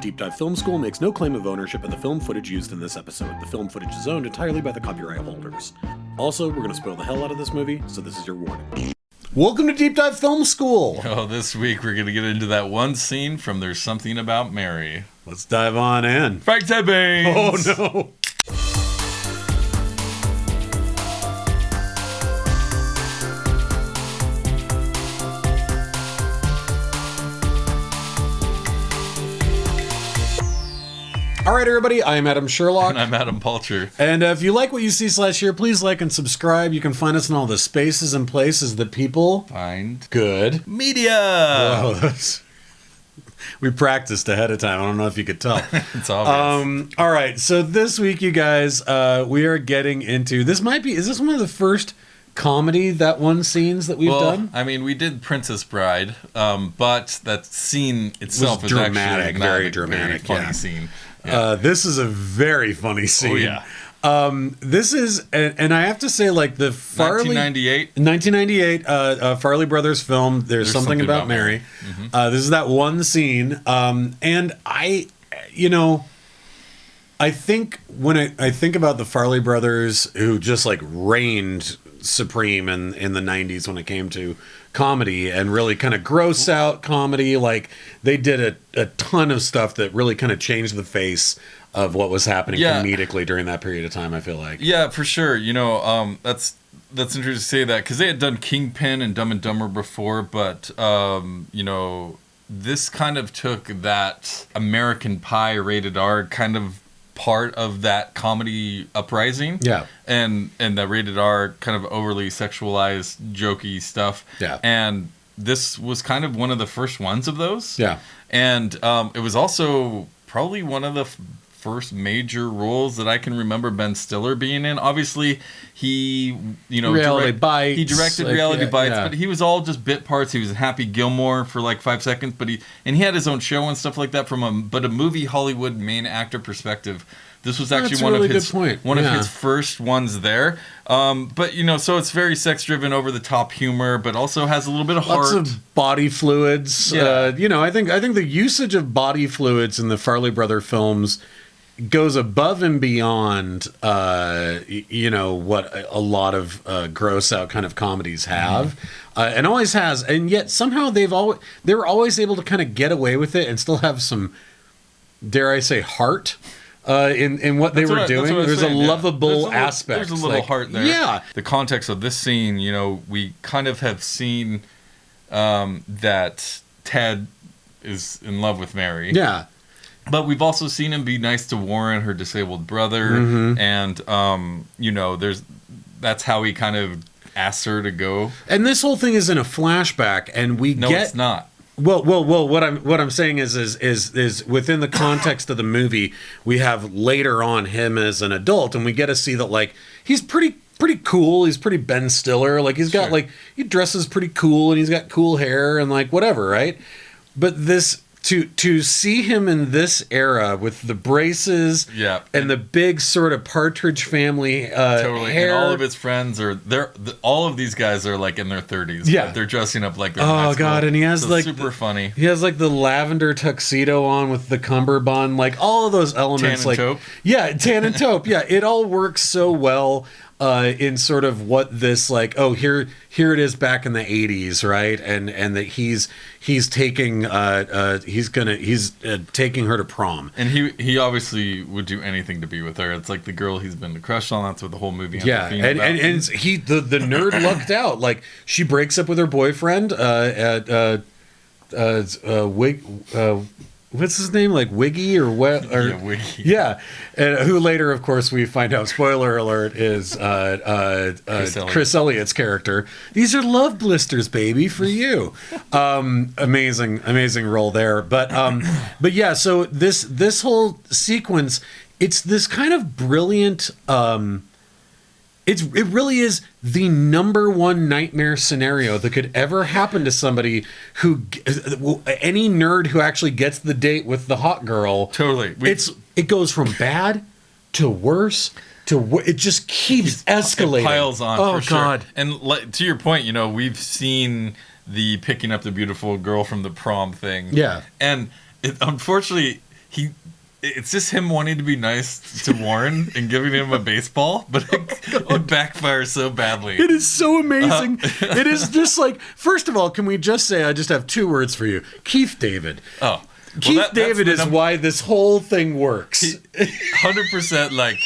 Deep Dive Film School makes no claim of ownership of the film footage used in this episode. The film footage is owned entirely by the copyright holders. Also, we're going to spoil the hell out of this movie, so this is your warning. Welcome to Deep Dive Film School! Oh, this week we're going to get into that one scene from There's Something About Mary. Let's dive on in. Frank Ted Baines! Oh, no! All right, everybody, I'm Adam Sherlock. And I'm Adam Palcher. And if you like what you see /here, please like and subscribe. You can find us in all the spaces and places that people Find good media. Whoa, we practiced ahead of time. I don't know if you could tell. It's obvious. All right, so this week, you guys, we are getting into... Is this one of the first comedy, that one scenes that we've done? I mean, we did Princess Bride, but that scene itself was is dramatic, actually very dramatic, very funny yeah. scene. Yeah. This is a very funny scene. Oh, yeah. This is, and I have to say, like, the Farrelly... 1998, Farrelly Brothers film, There's Something About Mary. Mm-hmm. This is that one scene. And I think when I think about the Farrelly Brothers, who just, like, reigned supreme in the 90s when it came to comedy and really kind of gross out comedy, like they did a ton of stuff that really kind of changed the face of what was happening comedically during that period of time, I feel like. Yeah, for sure. That's interesting to say that because they had done Kingpin and Dumb and Dumber before, but this kind of took that American Pie rated R kind of part of that comedy uprising, and that rated R kind of overly sexualized, jokey stuff, and this was kind of one of the first ones of those, and it was also probably one of the first major roles that I can remember Ben Stiller being in. Obviously, he Reality Bites. He directed Reality Bites, but he was all just bit parts. He was in Happy Gilmore for like 5 seconds, but he had his own show and stuff like that from a movie Hollywood main actor perspective. This was actually one of his first ones there. So it's very sex driven, over the top humor, but also has a little bit of heart. Lots of body fluids. Yeah. I think the usage of body fluids in the Farrelly Brother films goes above and beyond what a lot of gross out kind of comedies have, and always has, and yet somehow they were always able to kind of get away with it and still have some, dare I say, heart in what they were doing. There's a lovable aspect. There's a little heart there. Yeah. The context of this scene, we kind of have seen that Ted is in love with Mary. Yeah. But we've also seen him be nice to Warren, her disabled brother, and that's how he kind of asks her to go. And this whole thing is in a flashback, and it's not. Well. What I'm saying is within the context of the movie, we have later on him as an adult, and we get to see that, like, he's pretty cool. He's pretty Ben Stiller. Like, he's got he dresses pretty cool, and he's got cool hair and like whatever, right? But this. To see him in this era with the braces and the big sort of Partridge Family totally hair. And all of his friends all of these guys are like in their 30s. Yeah. But they're dressing up like they're in Oh high school. God, and he has super funny. He has like the lavender tuxedo on with the cummerbund, like all of those elements. Tan and taupe. Yeah, tan and taupe. Yeah, it all works so well. In sort of what this, like, here it is back in the 80s, right? And that he's taking he's taking her to prom, and he obviously would do anything to be with her. It's like the girl he's been crushed on. That's what the whole movie ends up being about. And the nerd lucked out. Like, she breaks up with her boyfriend what's his name? Like Wiggy or what? Or, Wiggy. Yeah. And who later, of course, we find out, spoiler alert, is Chris Elliott's character. These are love blisters, baby, for you. Amazing role there. But yeah, so this whole sequence, it's this kind of brilliant... It really is the number one nightmare scenario that could ever happen to somebody any nerd who actually gets the date with the hot girl. Totally. It goes from bad to worse it just keeps escalating. It piles on. Oh, for God. Sure. And to your point, we've seen the picking up the beautiful girl from the prom thing. Yeah. And unfortunately, it's just him wanting to be nice to Warren and giving him a baseball, but it backfires so badly. It is so amazing. It is just like, first of all, can we just say, I just have 2 words for you. Keith David. Oh. Keith David is why this whole thing works. 100%. Like,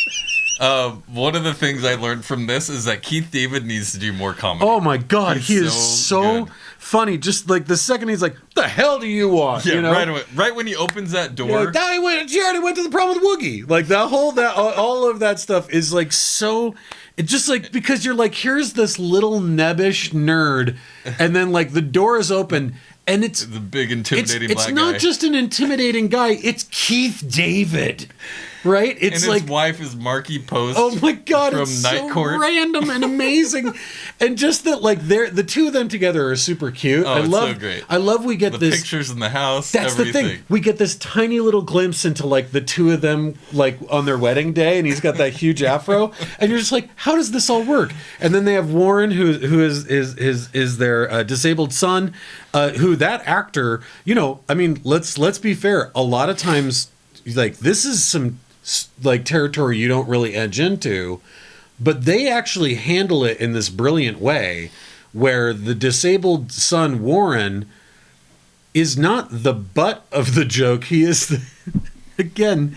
one of the things I learned from this is that Keith David needs to do more comedy. Oh my God, he is so funny. Just like the second he's like, "The hell do you want?" Yeah, you know? right away. Right when he opens that door. She already went to the prom with Woogie. Like all of that stuff is like so. It's just like, because you're like, here's this little nebbish nerd, and then like the door is open. And it's the big intimidating black guy. It's not just an intimidating guy. It's Keith David, right? It's and like his wife is Marky Post. Oh my God! From it's Night so Court. Random and amazing, and just that like the 2 of them together are super cute. Oh, it's so great. I love we get the this pictures in the house. That's everything. the thing. We get this tiny little glimpse into like the 2 of them like on their wedding day, and he's got that huge afro, and you're just like, how does this all work? And then they have Warren, who is their disabled son, who that actor, you know, I mean, let's be fair. A lot of times, like, this is some like territory you don't really edge into, but they actually handle it in this brilliant way, where the disabled son Warren is not the butt of the joke. He is again.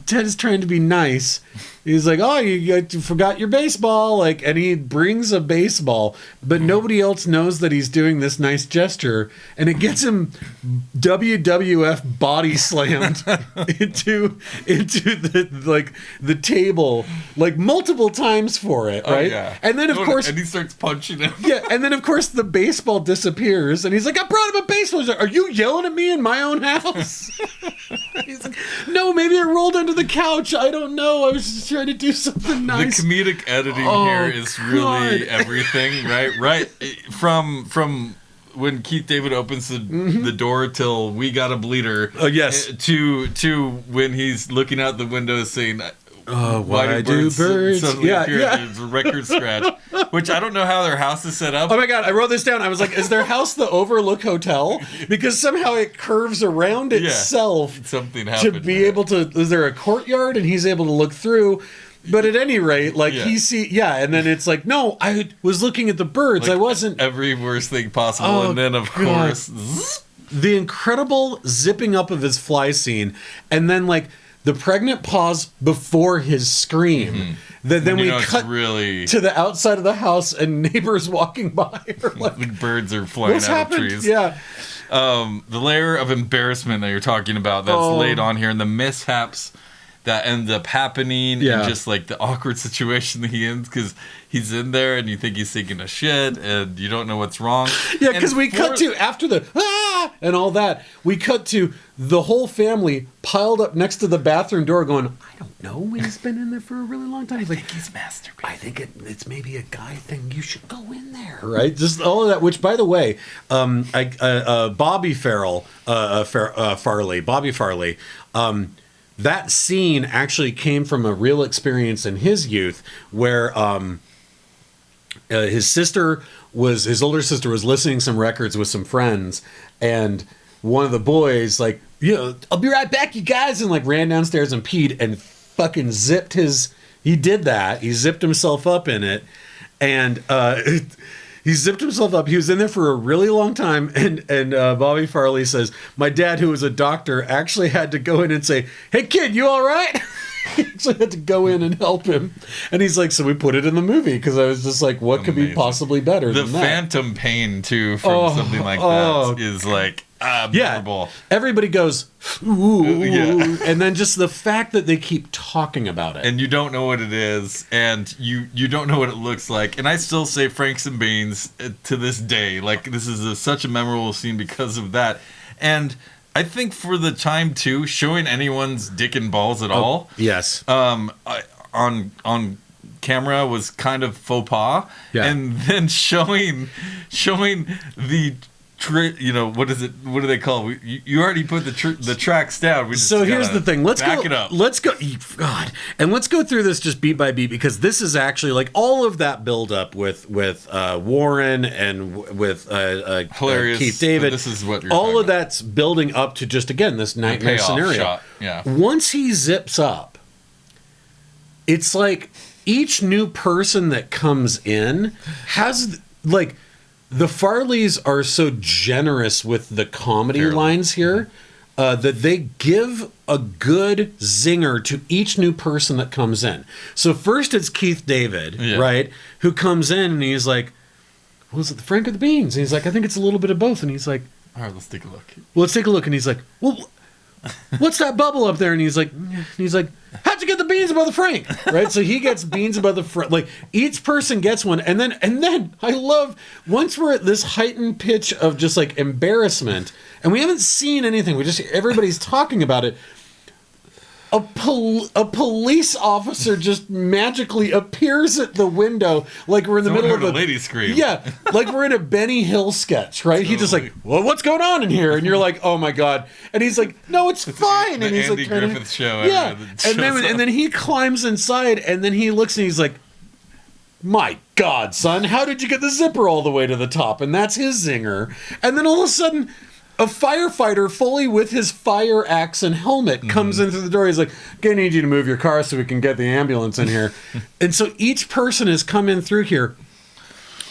Ted is trying to be nice. He's like, "Oh, you forgot your baseball," like, and he brings a baseball, but nobody else knows that he's doing this nice gesture, and it gets him WWF body slammed into the table like multiple times for it, right? Oh, yeah. And then of course, and he starts punching him. Yeah, and then of course the baseball disappears, and he's like, "I brought him a baseball." He's like, "Are you yelling at me in my own house?" He's like, "No, maybe it rolled under the couch. I don't know. I was just trying to do something nice." The comedic editing here is really everything, right? Right from when Keith David opens the door till "We Got a Bleeder." Oh yes. To when he's looking out the window saying, why do birds suddenly appear? It's a record scratch, which I don't know how their house is set up. Oh my God, I wrote this down. I was like, is their house the Overlook Hotel? Because somehow it curves around itself. Something happened to be able to. Is there a courtyard and he's able to look through? But at any rate, like and then it's like, no, I was looking at the birds. Like I wasn't. Every worst thing possible, and then of course, the incredible zipping up of his fly scene, and then like the pregnant pause before his scream. Mm-hmm. Then we cut to the outside of the house, and neighbors walking by are like, the birds are flying out of trees. Yeah. The layer of embarrassment that you're talking about that's laid on here, and the mishaps that ends up happening, and just like the awkward situation that he ends, because he's in there and you think he's taking a shit and you don't know what's wrong. Yeah, because we cut to, after the and all that, we cut to the whole family piled up next to the bathroom door going, I don't know, he's been in there for a really long time. He's like, he's masturbating. I think it's maybe a guy thing. You should go in there, right? Just all of that. Which, by the way, Bobby Farrelly, that scene actually came from a real experience in his youth, where his older sister was listening to some records with some friends, and one of the boys, like, I'll be right back, you guys, and like ran downstairs and peed and fucking zipped he zipped himself up in it, and he zipped himself up. He was in there for a really long time, and Bobby Farrelly says, my dad, who was a doctor, actually had to go in and say, hey kid, you all right? He actually had to go in and help him. And he's like, so we put it in the movie, because I was just like, what could be possibly better than that? The phantom pain, too, from something like that is like abnormal. Yeah. Everybody goes, ooh, and then just the fact that they keep talking about it. And you don't know what it is, and you don't know what it looks like. And I still say Franks and Beans to this day. Like, this is such a memorable scene because of that. And I think for the time too, showing anyone's dick and balls at all, yes, on camera was kind of faux pas, and then showing the what is it? What do they call it? You already put the tracks down. We just so here's the thing. Let's back go. It up. Let's go. God, and let's go through this just beat by beat, because this is actually like all of that build up with Warren and with Keith David. This is what you're all of that's building up to just again this nightmare scenario. Shot. Yeah. Once he zips up, it's like each new person that comes in has like. The Farrellys are so generous with the comedy lines here that they give a good zinger to each new person that comes in. So first it's Keith David, right, who comes in and he's like, well, is it the Frank or the beans? And he's like, I think it's a little bit of both. And he's like, all right, let's take a look. Well, let's take a look. And he's like, well, what's that bubble up there? And he's like, how'd you get the beans above the Frank? Right? So he gets beans above the Frank. Like each person gets one. And then I love, once we're at this heightened pitch of just like embarrassment and we haven't seen anything. Everybody's talking about it. A police officer just magically appears at the window like we're in the middle of a lady scream. Yeah, like we're in a Benny Hill sketch, right? Totally. He just like, well, what's going on in here? And you're like, oh my god. And he's like, no, it's fine. And he's Andy like, Griffith show. Yeah, and then he climbs inside, and then he looks and he's like, my god, son, how did you get the zipper all the way to the top? And that's his zinger. And then all of a sudden, a firefighter fully with his fire axe and helmet comes in through the door. He's like, okay, I need you to move your car so we can get the ambulance in here. And so each person has come in through here.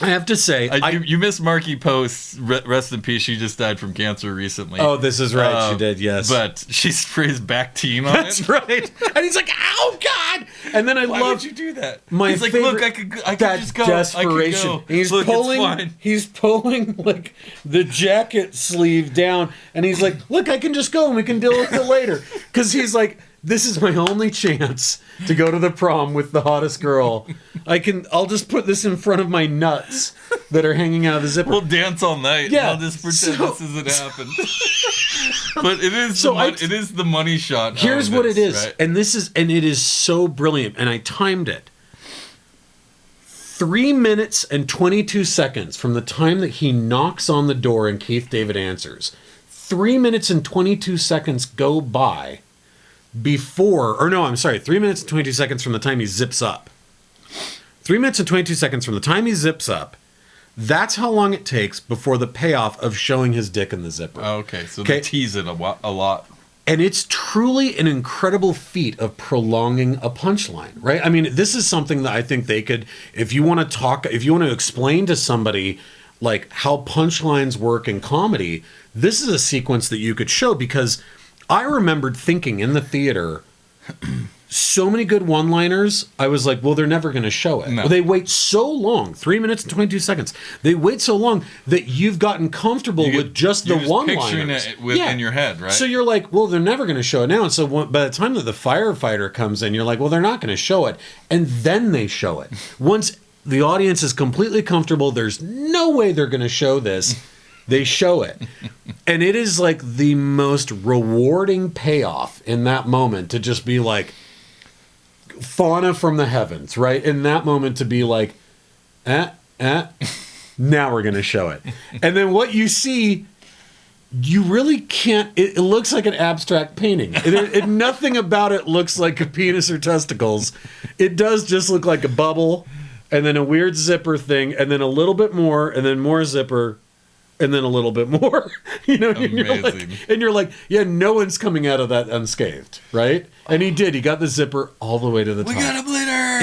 I have to say... you missed Marky Post. Rest in peace. She just died from cancer recently. Oh, this is right. She did, yes. But she sprays Bactine on it. That's right. And he's like, ow, God! And then Why would you do that? He's like, favorite, look, I could just go. Desperation. I could go. He's pulling like the jacket sleeve down, and he's like, look, I can just go and we can deal with it later. Because he's like, this is my only chance to go to the prom with the hottest girl. I'll just put this in front of my nuts that are hanging out of the zipper. We'll dance all night. Yeah. I'll just pretend this hasn't happened. But it is the money shot. Here's what it is. Right? And it is so brilliant. And I timed it. 3 minutes and 22 seconds from the time that he knocks on the door and Keith David answers. 3 minutes and 22 seconds go by 3 minutes and 22 seconds from the time he zips up. 3 minutes and 22 seconds from the time he zips up. That's how long it takes before the payoff of showing his dick in the zipper. Oh, okay, so they tease it a lot. And it's truly an incredible feat of prolonging a punchline, right? I mean, this is something that I think they could, if you want to explain to somebody like how punchlines work in comedy, this is a sequence that you could show, because I remembered thinking in the theater, so many good one-liners, I was like, well, they're never going to show it. No. They wait so long, 3 minutes and 22 seconds. They wait so long that you've gotten comfortable with just the one-liners. You're just picturing it in your head, right? So you're like, well, they're never going to show it now. And so by the time that the firefighter comes in, you're like, well, they're not going to show it. And then they show it. Once the audience is completely comfortable, there's no way they're going to show this. They show it. And it is like the most rewarding payoff in that moment to just be like, fauna from the heavens, right? In that moment to be like, now we're going to show it. And then what you see, you really can't, it looks like an abstract painting. Nothing about it looks like a penis or testicles. It does just look like a bubble, and then a weird zipper thing, and then a little bit more, and then more zipper, and then a little bit more, and you're like, yeah, no one's coming out of that unscathed, right? And he did. He got the zipper all the way to the top. We got a blitter.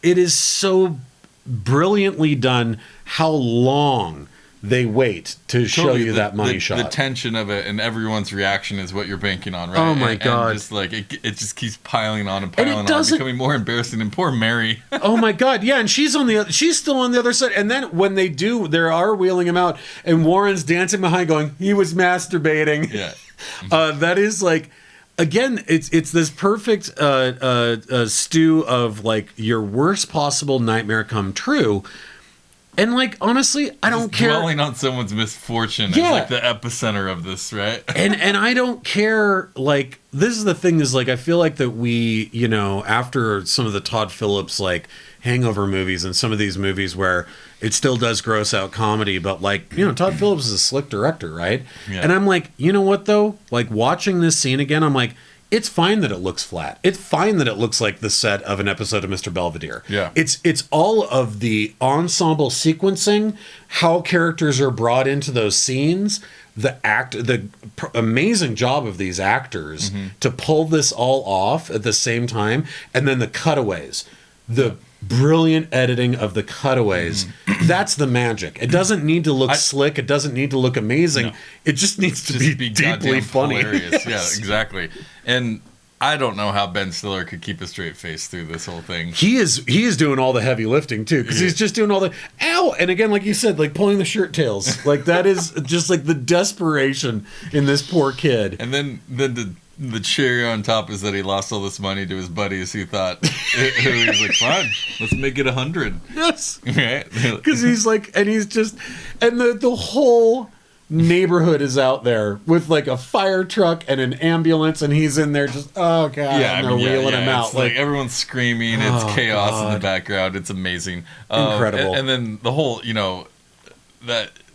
It is so brilliantly done how long they wait to show you that money shot. The tension of it and everyone's reaction is what you're banking on, right? Oh my god! And just like it just keeps piling on and piling on, becoming more embarrassing. And poor Mary. Oh my god! Yeah, and she's still on the other side. And then when they are wheeling him out, and Warren's dancing behind, going, "He was masturbating." Yeah, that is like. Again, it's this perfect stew of like your worst possible nightmare come true. And like, honestly, I don't care. Dwelling on someone's misfortune is like the epicenter of this, right? and I don't care. Like, this is the thing is like, I feel like that we, you know, after some of the Todd Phillips like hangover movies and some of these movies where it still does gross out comedy, but like, you know, Todd Phillips is a slick director, right? Yeah. And I'm like, you know what though? Like watching this scene again, I'm like, it's fine that it looks flat. It's fine that it looks like the set of an episode of Mr. Belvedere. Yeah. It's all of the ensemble sequencing, how characters are brought into those scenes, the amazing job of these actors to pull this all off at the same time, and then the cutaways, the brilliant editing of the cutaways. That's the magic. It doesn't need to look slick. It doesn't need to look amazing. No. It just needs to be deeply funny. Hilarious. Yes. Yeah, exactly. And I don't know how Ben Stiller could keep a straight face through this whole thing. He is doing all the heavy lifting too, because he's just doing all the ow, and again, like you said, like pulling the shirt tails. Like that is just like the desperation in this poor kid. And then the cherry on top is that he lost all this money to his buddies who thought, he was like, fine, let's make it 100. Yes. Right? Because he's like, and he's just, and the whole neighborhood is out there with like a fire truck and an ambulance, and he's in there just, oh God, and they're wheeling him out. It's like everyone's screaming, it's chaos in the background, it's amazing. Incredible. And then the whole, you know,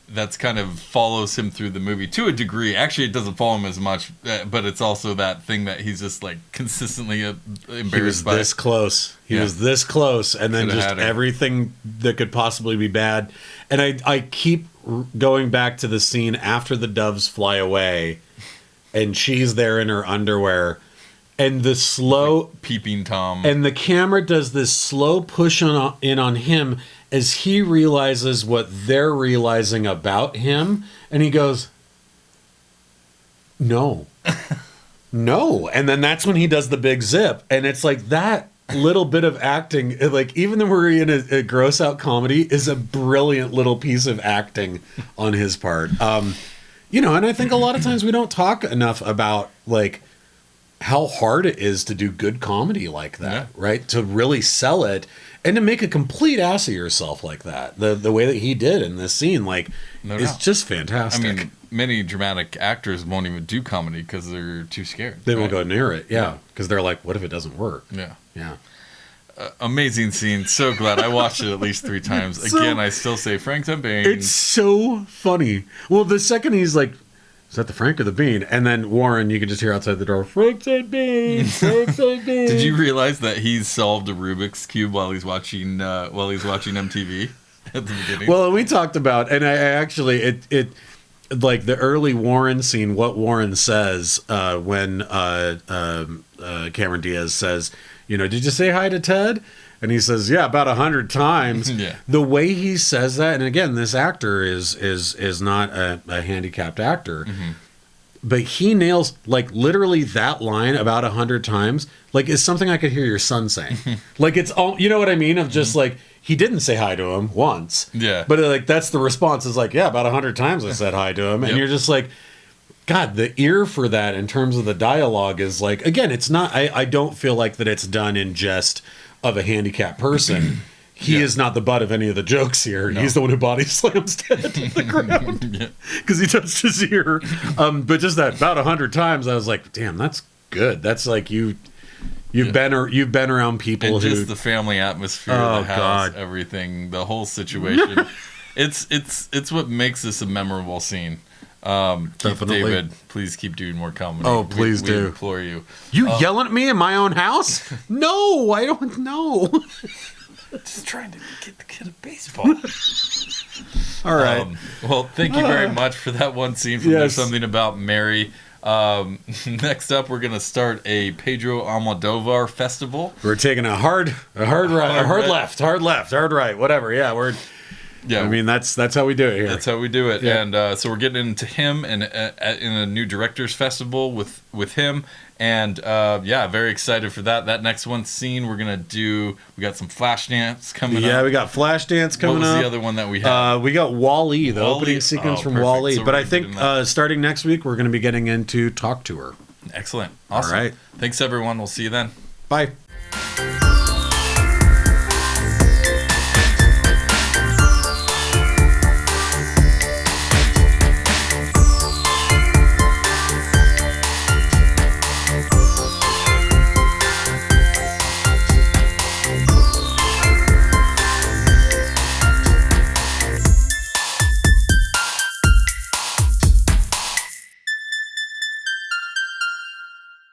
that's kind of follows him through the movie to a degree. Actually, it doesn't follow him as much, but it's also that thing that he's just like consistently embarrassed by. He was this close. He was this close, and then just everything that could possibly be bad. And I keep going back to the scene after the doves fly away, and she's there in her underwear, and the slow like peeping Tom, and the camera does this slow push in on him as he realizes what they're realizing about him, and he goes, no. No. And then that's when he does the big zip, and it's like that little bit of acting, like even though we're in a gross out comedy, is a brilliant little piece of acting on his part. You know, and I think a lot of times we don't talk enough about like how hard it is to do good comedy like that, right? To really sell it and to make a complete ass of yourself like that. The way that he did in this scene, like, is just fantastic. I mean, many dramatic actors won't even do comedy because they're too scared. They won't go near it, because they're like, what if it doesn't work? Yeah. Amazing scene. So glad I watched it at least 3 times. Again, I still say Frank and Bean. It's so funny. Well, the second he's like, is that the Frank or the Bean? And then Warren, you can just hear outside the door, Frank and Bean, Frank and Bean. Did you realize that he's solved a Rubik's Cube while he's watching MTV at the beginning? Well, we talked about, and I actually, it like the early Warren scene, what Warren says when Cameron Diaz says, you know, did you say hi to Ted? And he says, yeah, about 100 times. The way he says that, and again, this actor is not a handicapped actor, but he nails like literally that line about 100 times, like is something I could hear your son saying. Like it's all, you know what I mean? Of just like, he didn't say hi to him once. But like, that's the response is like, yeah, about 100 times I said hi to him. And you're just like, God, the ear for that in terms of the dialogue is like, again, it's not, I don't feel like that it's done in jest of a handicapped person. He is not the butt of any of the jokes here. No. He's the one who body slams Ted to the ground because he touched his ear. But just that about 100 times, I was like, damn, that's good. That's like you've been around people and who just the family atmosphere, the house, everything, the whole situation. It's what makes this a memorable scene. David, please keep doing more comedy. Oh, please do. We implore you. You yelling at me in my own house? No, I don't know. Just trying to get the kid a baseball. All right. Well, thank you very much for that one scene from There's Something About Mary. Next up, we're going to start a Pedro Almodovar festival. We're taking a hard left, hard right, whatever. Yeah, I mean, that's how we do it here. That's how we do it. Yeah. And so we're getting into him and in a new director's festival with him. And very excited for that. That next one scene we're going to do, we got some Flashdance coming up. Yeah, we got Flashdance coming up. What was the other one that we had? We got Wall-E, the opening sequence from Wall-E. So but I think starting next week, we're going to be getting into Talk to Her. Excellent. Awesome. All right. Thanks, everyone. We'll see you then. Bye.